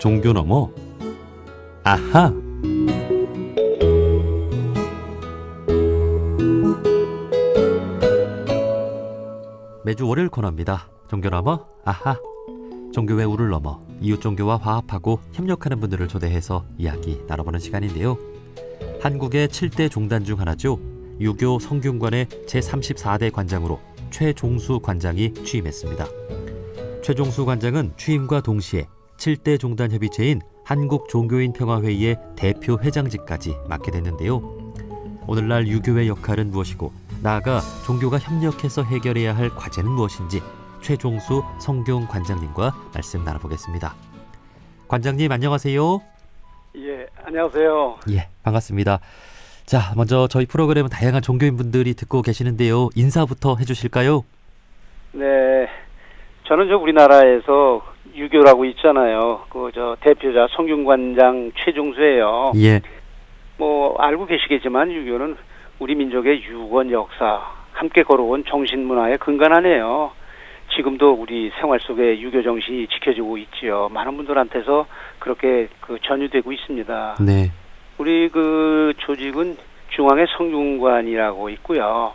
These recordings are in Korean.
종교 넘어 아하. 매주 월요일 코너입니다. 종교 넘어 아하. 종교의 우를 넘어 이웃 종교와 화합하고 협력하는 분들을 초대해서 이야기 나눠보는 시간인데요. 한국의 7대 종단 중 하나죠. 유교 성균관의 제34대 관장으로 최종수 관장이 취임했습니다. 최종수 관장은 취임과 동시에 7대 종단 협의체인 한국종교인평화회의의 대표 회장직까지 맡게 됐는데요. 오늘날 유교의 역할은 무엇이고 나아가 종교가 협력해서 해결해야 할 과제는 무엇인지 최종수 성균 관장님과 말씀 나눠보겠습니다. 관장님 안녕하세요. 예, 안녕하세요. 예, 반갑습니다. 자, 먼저 저희 프로그램은 다양한 종교인분들이 듣고 계시는데요. 인사부터 해주실까요? 네, 저는 우리나라에서 유교라고 있잖아요. 대표자 성균관장 최종수예요. 예. 알고 계시겠지만 유교는 우리 민족의 유권 역사, 함께 걸어온 정신문화의 근간하네요. 지금도 우리 생활 속에 유교 정신이 지켜지고 있지요. 많은 분들한테서 그렇게 전유되고 있습니다. 네. 우리 조직은 중앙에 성균관이라고 있고요.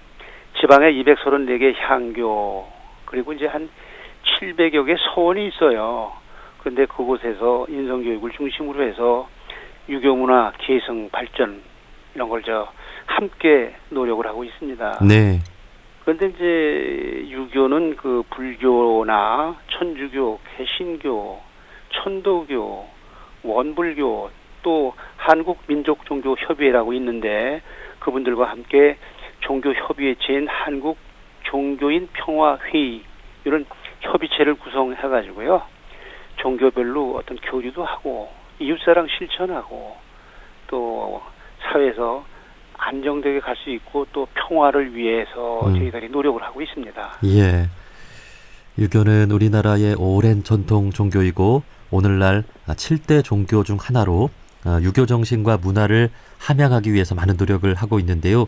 지방에 234개 향교, 그리고 이제 한 700여 개 서원이 있어요. 그런데 그곳에서 인성교육을 중심으로 해서 유교문화 계승 발전 이런 걸 함께 노력을 하고 있습니다. 네. 그런데 이제 유교는 불교나 천주교, 개신교, 천도교, 원불교, 또 한국민족종교협의회라고 있는데 그분들과 함께 종교협의회체인 한국종교인평화회의 이런 협의체를 구성해가지고요. 종교별로 어떤 교류도 하고 이웃사랑 실천하고 또 사회에서 안정되게 갈 수 있고 또 평화를 위해서 저희들이 노력을 하고 있습니다. 예. 유교는 우리나라의 오랜 전통 종교이고 오늘날 7대 종교 중 하나로 유교 정신과 문화를 함양하기 위해서 많은 노력을 하고 있는데요.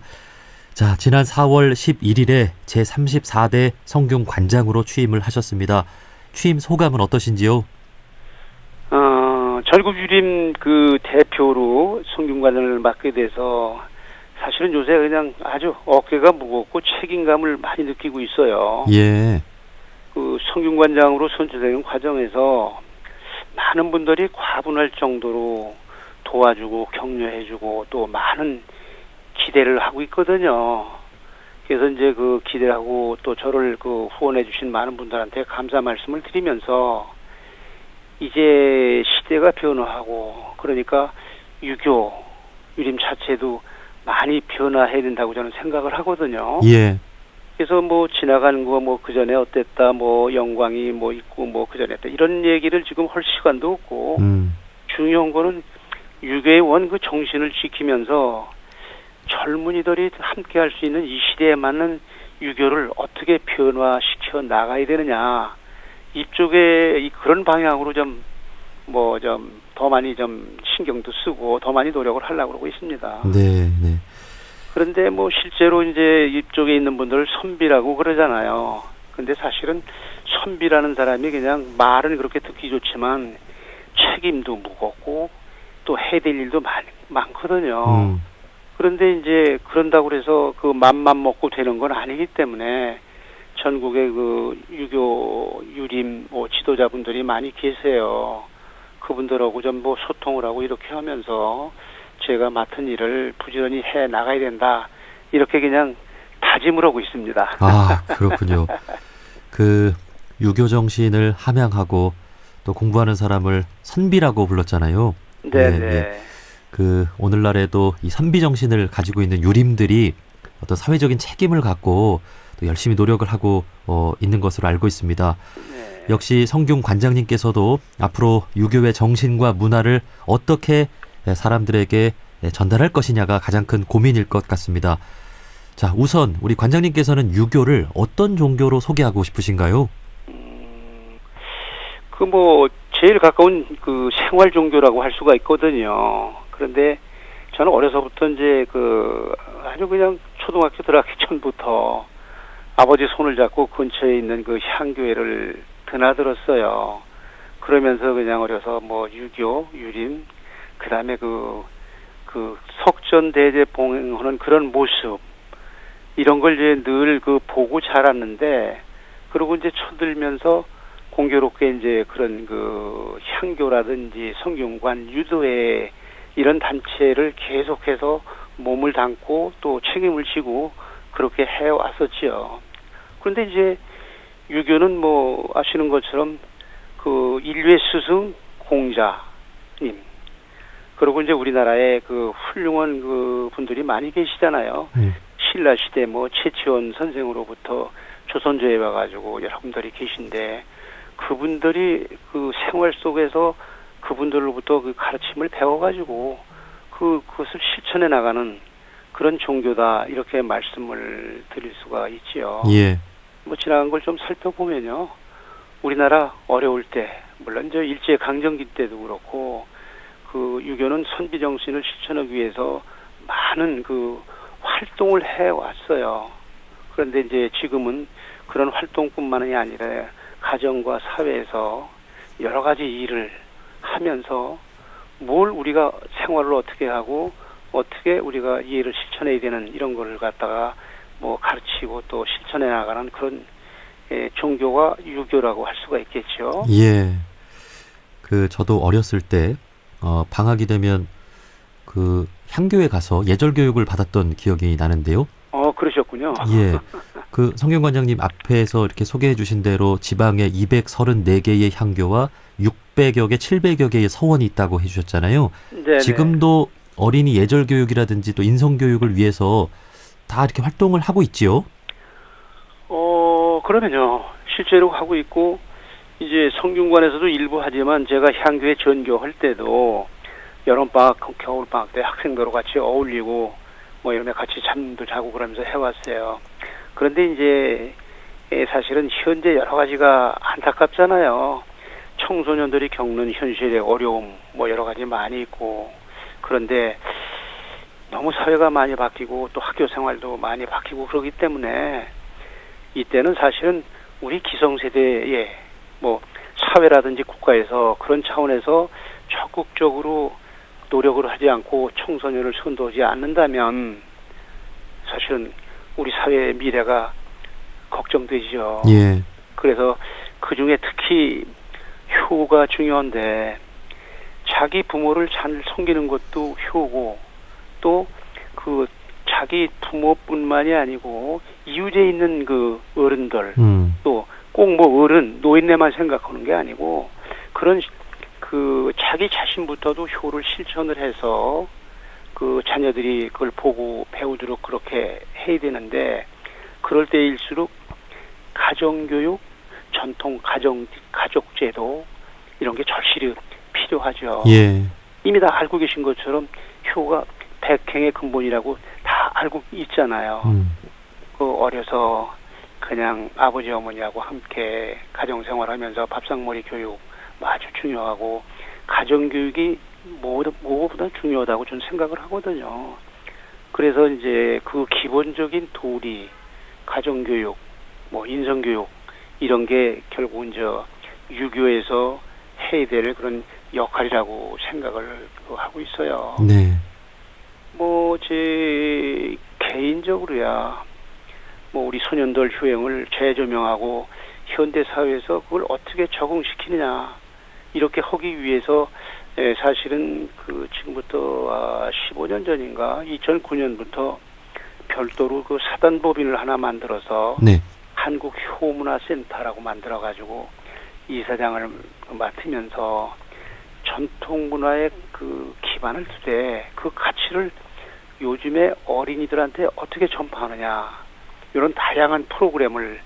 자, 지난 4월 11일에 제34대 성균 관장으로 취임을 하셨습니다. 취임 소감은 어떠신지요? 전국유림 대표로 성균관을 맡게 돼서 사실은 요새 그냥 아주 어깨가 무겁고 책임감을 많이 느끼고 있어요. 예. 성균관장으로 선출되는 과정에서 많은 분들이 과분할 정도로 도와주고 격려해주고 또 많은 기대를 하고 있거든요. 그래서 이제 기대하고 또 저를 후원해주신 많은 분들한테 감사 말씀을 드리면서 이제 시대가 변화하고 그러니까 유교, 유림 자체도 많이 변화해야 된다고 저는 생각을 하거든요. 예. 그래서 지나가는 거 그전에 어땠다, 영광이 있고 그전에 어땠다 이런 얘기를 지금 할 시간도 없고 중요한 거는 유교의 원 정신을 지키면서 젊은이들이 함께 할 수 있는 이 시대에 맞는 유교를 어떻게 변화시켜 나가야 되느냐. 이쪽에 그런 방향으로 더 많이 신경도 쓰고 더 많이 노력을 하려고 그러고 있습니다. 네, 네. 그런데 실제로 이제 이쪽에 있는 분들을 선비라고 그러잖아요. 근데 사실은 선비라는 사람이 그냥 말은 그렇게 듣기 좋지만 책임도 무겁고 또 해야 될 일도 많거든요. 그런데 이제 그런다고 해서 맘만 먹고 되는 건 아니기 때문에 전국에 유교, 유림, 지도자분들이 많이 계세요. 그분들하고 소통을 하고 이렇게 하면서 제가 맡은 일을 부지런히 해 나가야 된다. 이렇게 그냥 다짐을 하고 있습니다. 아, 그렇군요. 유교 정신을 함양하고 또 공부하는 사람을 선비라고 불렀잖아요. 네네. 네. 오늘날에도 이 선비 정신을 가지고 있는 유림들이 어떤 사회적인 책임을 갖고 또 열심히 노력을 하고 있는 것으로 알고 있습니다. 네. 역시 성균 관장님께서도 앞으로 유교의 정신과 문화를 어떻게 사람들에게 전달할 것이냐가 가장 큰 고민일 것 같습니다. 자, 우선 우리 관장님께서는 유교를 어떤 종교로 소개하고 싶으신가요? 제일 가까운 생활 종교라고 할 수가 있거든요. 그런데 저는 어려서부터 이제 아주 그냥 초등학교 들어가기 전부터 아버지 손을 잡고 근처에 있는 향교회를 드나들었어요. 그러면서 그냥 어려서 뭐 유교, 유림, 그다음에 그 석전대제 봉행하는 그런 모습 이런 걸 이제 늘 그 보고 자랐는데 그러고 이제 쳐들면서 공교롭게 이제 그런 그 향교라든지 성균관 유도회 이런 단체를 계속해서 몸을 담고 또 책임을 지고 그렇게 해왔었지요. 그런데 이제 유교는 뭐 아시는 것처럼 그 인류의 스승 공자님 그리고 이제 우리나라에 그 훌륭한 그 분들이 많이 계시잖아요. 신라 시대 뭐 최치원 선생으로부터 조선조에 와가지고 여러분들이 계신데 그분들이 그 생활 속에서 그분들로부터 그 가르침을 배워가지고 그것을 실천해 나가는 그런 종교다 이렇게 말씀을 드릴 수가 있지요. 예. 뭐 지나간 걸 좀 살펴보면요, 우리나라 어려울 때 물론 저 일제 강점기 때도 그렇고 그 유교는 선비 정신을 실천하기 위해서 많은 그 활동을 해 왔어요. 그런데 이제 지금은 그런 활동뿐만이 아니라 가정과 사회에서 여러 가지 일을 하면서 뭘 우리가 생활을 어떻게 하고 어떻게 우리가 이해를 실천해야 되는 이런 거를 갖다가 뭐 가르치고 또 실천해 나가는 그런 종교가 유교라고 할 수가 있겠죠. 예. 그 저도 어렸을 때 방학이 되면 그 향교에 가서 예절 교육을 받았던 기억이 나는데요. 그러셨군요. 예. 그 성균관장님 앞에서 이렇게 소개해 주신 대로 지방에 234개의 향교와 600여 개, 700여 개의 서원이 있다고 해 주셨잖아요. 네네. 지금도 어린이 예절 교육이라든지 또 인성 교육을 위해서 다 이렇게 활동을 하고 있지요. 그러면요. 실제로 하고 있고 이제 성균관에서도 일부 하지만 제가 향교에 전교할 때도 여름방학, 겨울방학 때 학생들하고 같이 어울리고 뭐 이러면 같이 잠도 자고 그러면서 해왔어요. 그런데 이제 사실은 현재 여러 가지가 안타깝잖아요. 청소년들이 겪는 현실의 어려움 뭐 여러 가지 많이 있고 그런데 너무 사회가 많이 바뀌고 또 학교 생활도 많이 바뀌고 그러기 때문에 이때는 사실은 우리 기성세대의 뭐 사회라든지 국가에서 그런 차원에서 적극적으로 노력을 하지 않고 청소년을 선도하지 않는다면 사실은 우리 사회의 미래가 걱정되죠. 예. 그래서 그중에 특히 효가 중요한데 자기 부모를 잘 섬기는 것도 효고 또 그 자기 부모뿐만이 아니고 이웃에 있는 그 어른들 또 꼭 뭐 어른 노인네만 생각하는 게 아니고 그런 그 자기 자신부터도 효를 실천을 해서 그 자녀들이 그걸 보고 배우도록 그렇게 해야 되는데 그럴 때일수록 가정교육, 전통 가족제도 이런 게 절실히 필요하죠. 예. 이미 다 알고 계신 것처럼 효가 백행의 근본이라고 다 알고 있잖아요. 그 어려서 그냥 아버지 어머니하고 함께 가정생활하면서 밥상머리 교육 아주 중요하고 가정교육이 무엇보다 중요하다고 저는 생각을 하거든요. 그래서 이제 그 기본적인 도리, 가정교육, 뭐 인성교육 이런 게 결국은 유교에서 해야 될 그런 역할이라고 생각을 하고 있어요. 네. 뭐 제 개인적으로야 뭐 우리 소년들 효행을 재조명하고 현대 사회에서 그걸 어떻게 적응시키느냐 이렇게 하기 위해서 사실은 그 지금부터 15년 전인가 2009년부터 별도로 그 사단법인을 하나 만들어서 네. 한국효문화센터라고 만들어가지고 이사장을 맡으면서 전통문화의 그 기반을 두되 그 가치를 요즘에 어린이들한테 어떻게 전파하느냐 이런 다양한 프로그램을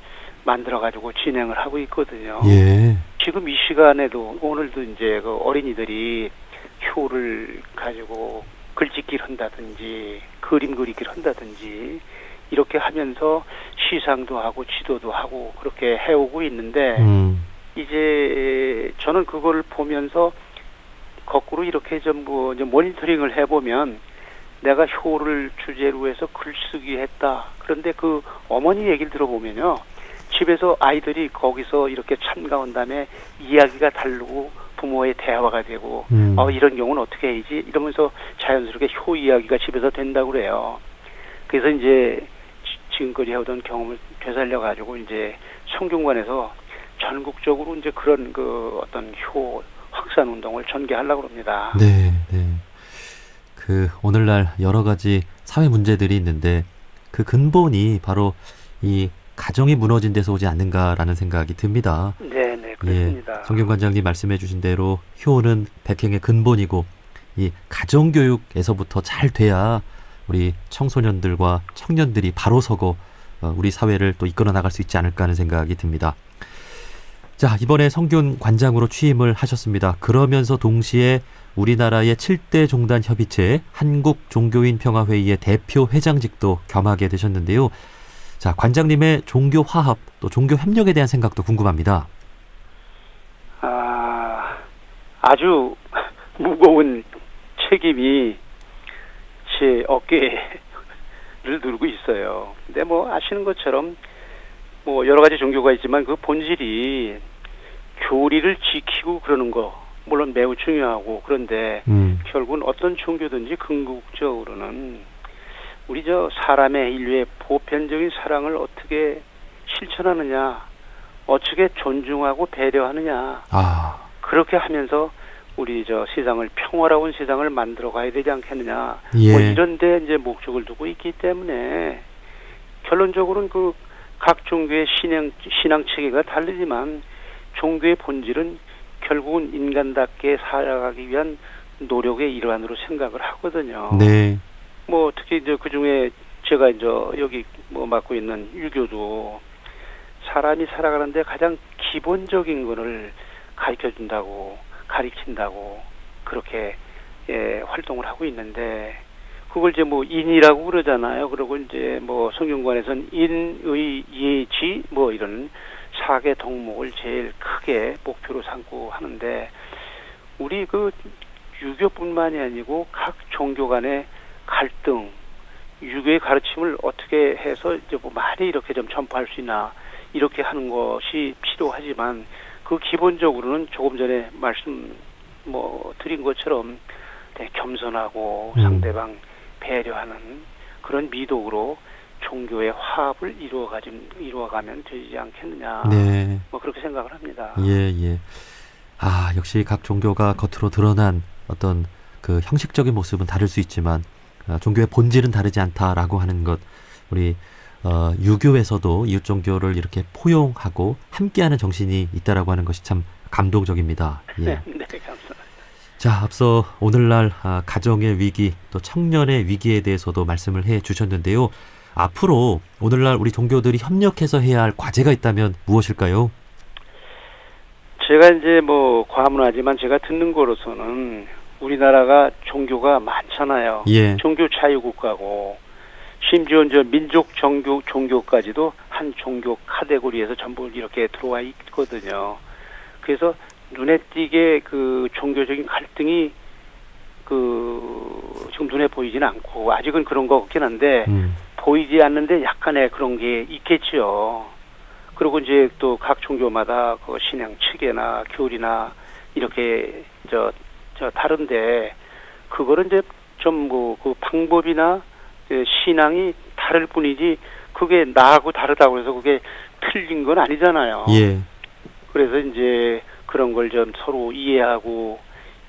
만들어가지고 진행을 하고 있거든요. 예. 지금 이 시간에도 오늘도 이제 그 어린이들이 효를 가지고 글짓기를 한다든지 그림 그리기를 한다든지 이렇게 하면서 시상도 하고 지도도 하고 그렇게 해오고 있는데 이제 저는 그걸 보면서 거꾸로 이렇게 전부 이제 모니터링을 해보면 내가 효를 주제로 해서 글쓰기 했다. 그런데 그 어머니 얘기를 들어보면요. 집에서 아이들이 거기서 이렇게 참가한 다음에 이야기가 다르고 부모의 대화가 되고 이런 경우는 어떻게 해야지 이러면서 자연스럽게 효 이야기가 집에서 된다고 그래요. 그래서 이제 지금까지 해오던 경험을 되살려 가지고 이제 성균관에서 전국적으로 이제 그런 그 어떤 효 확산 운동을 전개하려고 합니다. 네, 네. 그 오늘날 여러 가지 사회 문제들이 있는데 그 근본이 바로 이 가정이 무너진 데서 오지 않는가라는 생각이 듭니다. 네, 네, 그렇습니다. 예, 성균관장님 말씀해 주신 대로 효는 백행의 근본이고 이 가정교육에서부터 잘 돼야 우리 청소년들과 청년들이 바로 서고 우리 사회를 또 이끌어 나갈 수 있지 않을까 하는 생각이 듭니다. 자, 이번에 성균 관장으로 취임을 하셨습니다. 그러면서 동시에 우리나라의 7대 종단 협의체 한국종교인평화회의의 대표 회장직도 겸하게 되셨는데요. 자, 관장님의 종교 화합 또 종교 협력에 대한 생각도 궁금합니다. 아주 무거운 책임이 제 어깨를 누르고 있어요. 근데 뭐 아시는 것처럼 뭐 여러 가지 종교가 있지만 그 본질이 교리를 지키고 그러는 거 물론 매우 중요하고 그런데 결국은 어떤 종교든지 궁극적으로는 우리 저 사람의 인류의 보편적인 사랑을 어떻게 실천하느냐, 어떻게 존중하고 배려하느냐. 그렇게 하면서 우리 저 세상을 평화로운 세상을 만들어 가야 되지 않겠느냐. 예. 뭐 이런 데 이제 목적을 두고 있기 때문에 결론적으로는 그 각 종교의 신앙 체계가 다르지만 종교의 본질은 결국은 인간답게 살아가기 위한 노력의 일환으로 생각을 하거든요. 네. 뭐 특히 이제 그 중에 제가 이제 여기 뭐 맡고 있는 유교도 사람이 살아가는데 가장 기본적인 거를 가르쳐 준다고 가르친다고 그렇게 활동을 하고 있는데 그걸 이제 뭐 인이라고 그러잖아요. 그리고 이제 뭐 성균관에서는 인의 예지 뭐 이런 4개 덕목을 제일 크게 목표로 삼고 하는데 우리 그 유교뿐만이 아니고 각 종교 간의 갈등, 유교의 가르침을 어떻게 해서 이제 뭐 많이 이렇게 좀 전파할 수 있나 이렇게 하는 것이 필요하지만 그 기본적으로는 조금 전에 말씀 뭐 드린 것처럼 되게 겸손하고 상대방 배려하는 그런 미덕으로 종교의 화합을 이루어가면 되지 않겠느냐. 네. 뭐 그렇게 생각을 합니다. 예, 예. 역시 각 종교가 겉으로 드러난 어떤 그 형식적인 모습은 다를 수 있지만 종교의 본질은 다르지 않다라고 하는 것 우리 유교에서도 이웃 종교를 이렇게 포용하고 함께하는 정신이 있다라고 하는 것이 참 감동적입니다. 예. 네, 감사합니다. 자, 앞서 오늘날 가정의 위기 또 청년의 위기에 대해서도 말씀을 해 주셨는데요. 앞으로 오늘날 우리 종교들이 협력해서 해야 할 과제가 있다면 무엇일까요? 제가 이제 뭐 과문하지만 제가 듣는 거로서는 우리나라가 종교가 많잖아요. 예. 종교 자유국가고 심지어 이제 민족 종교까지도 한 종교 카테고리에서 전부 이렇게 들어와 있거든요. 그래서 눈에 띄게 그 종교적인 갈등이 지금 눈에 보이지는 않고 아직은 그런 거 없긴 한데 보이지 않는데 약간의 그런 게 있겠지요. 그리고 이제 또 각 종교마다 그 신앙 체계나 교리나 이렇게 다른데 그거는 이제 좀 뭐 그 방법이나 신앙이 다를 뿐이지 그게 나하고 다르다고 해서 그게 틀린 건 아니잖아요. 예. 그래서 이제 그런 걸 좀 서로 이해하고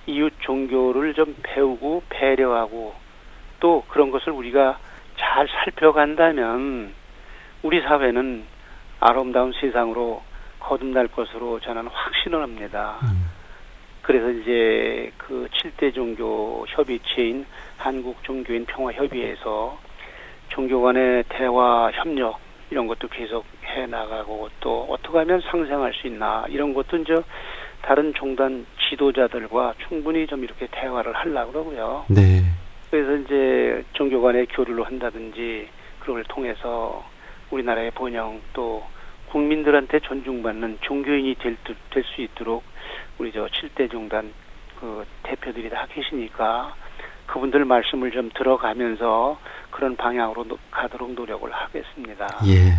이웃 종교를 좀 배우고 배려하고 또 그런 것을 우리가 잘 살펴간다면 우리 사회는 아름다운 세상으로 거듭날 것으로 저는 확신을 합니다. 그래서 이제 그 7대 종교 협의체인 한국종교인 평화협의회에서 종교 간의 대화 협력 이런 것도 계속 해 나가고 또 어떻게 하면 상생할 수 있나 이런 것도 이제 다른 종단 지도자들과 충분히 좀 이렇게 대화를 하려고 그러고요. 네. 그래서 이제 종교 간의 교류를 한다든지 그런 걸 통해서 우리나라의 번영 또 국민들한테 존중받는 종교인이 될 수 있도록 우리 저 7대 종단 그 대표들이 다 계시니까 그분들 말씀을 좀 들어가면서 그런 방향으로 가도록 노력을 하겠습니다. 예.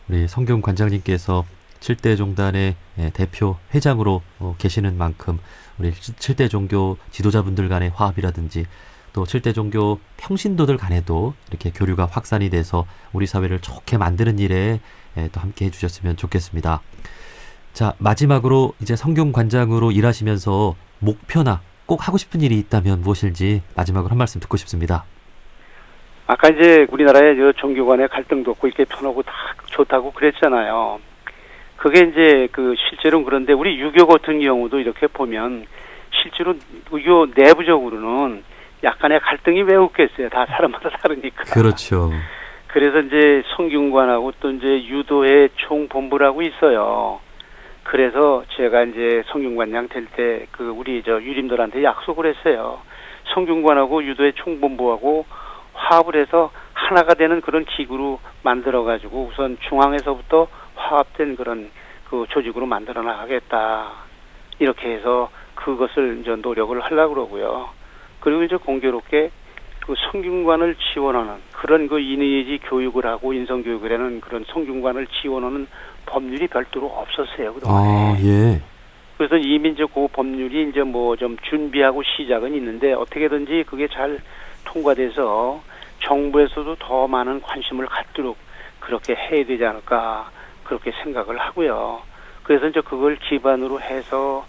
우리 성균 관장님께서 7대 종단의 대표 회장으로 계시는 만큼 우리 7대 종교 지도자분들 간의 화합이라든지 또 7대 종교 평신도들 간에도 이렇게 교류가 확산이 돼서 우리 사회를 좋게 만드는 일에 또 함께 해주셨으면 좋겠습니다. 자, 마지막으로 이제 성균 관장으로 일하시면서 목표나 꼭 하고 싶은 일이 있다면 무엇일지 마지막으로 한 말씀 듣고 싶습니다. 아까 이제 우리나라의 저 종교 간의 갈등도 없고 이렇게 편하고 다 좋다고 그랬잖아요. 그게 이제 실제로는 그런데 우리 유교 같은 경우도 이렇게 보면 실제로 유교 내부적으로는 약간의 갈등이 왜 없겠어요. 다 사람마다 다르니까. 그렇죠. 그래서 이제 성균관하고 또 이제 유도회 총본부라고 있어요. 그래서 제가 이제 성균관장 될 때 우리 유림들한테 약속을 했어요. 성균관하고 유도회 총본부하고 화합을 해서 하나가 되는 그런 기구로 만들어가지고 우선 중앙에서부터 화합된 그런 조직으로 만들어 나가겠다. 이렇게 해서 그것을 이제 노력을 하려고 그러고요. 그리고 이제 공교롭게 성균관을 지원하는 그런 이니지 교육을 하고 인성교육을 하는 그런 성균관을 지원하는 법률이 별도로 없었어요. 그동안에. 예. 그래서 이미 이제 그 법률이 이제 뭐 좀 준비하고 시작은 있는데 어떻게든지 그게 잘 통과돼서 정부에서도 더 많은 관심을 갖도록 그렇게 해야 되지 않을까 그렇게 생각을 하고요. 그래서 이제 그걸 기반으로 해서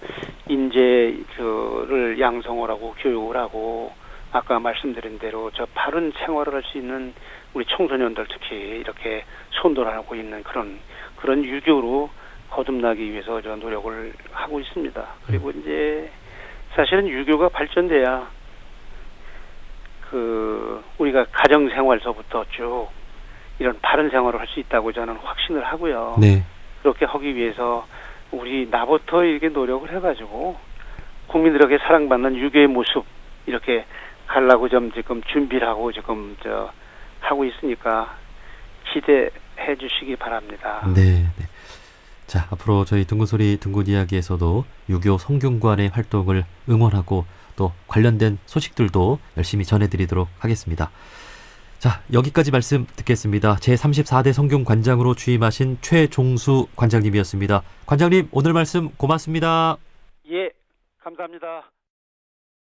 인재를 양성을 하고 교육을 하고 아까 말씀드린 대로 바른 생활을 할 수 있는 우리 청소년들 특히 이렇게 선도하고 있는 그런 유교로 거듭나기 위해서 노력을 하고 있습니다. 그리고 이제 사실은 유교가 발전돼야 우리가 가정 생활서부터 쭉 이런 바른 생활을 할 수 있다고 저는 확신을 하고요. 네. 그렇게 하기 위해서 나부터 이렇게 노력을 해가지고 국민들에게 사랑받는 유교의 모습 이렇게 가려고 지금 준비를 하고 하고 있으니까 기대해 주시기 바랍니다. 네. 자, 앞으로 저희 둥근소리 둥근 이야기에서도 유교 성균관의 활동을 응원하고 또 관련된 소식들도 열심히 전해드리도록 하겠습니다. 자, 여기까지 말씀 듣겠습니다. 제34대 성균 관장으로 취임하신 최종수 관장님이었습니다. 관장님, 오늘 말씀 고맙습니다. 예, 감사합니다.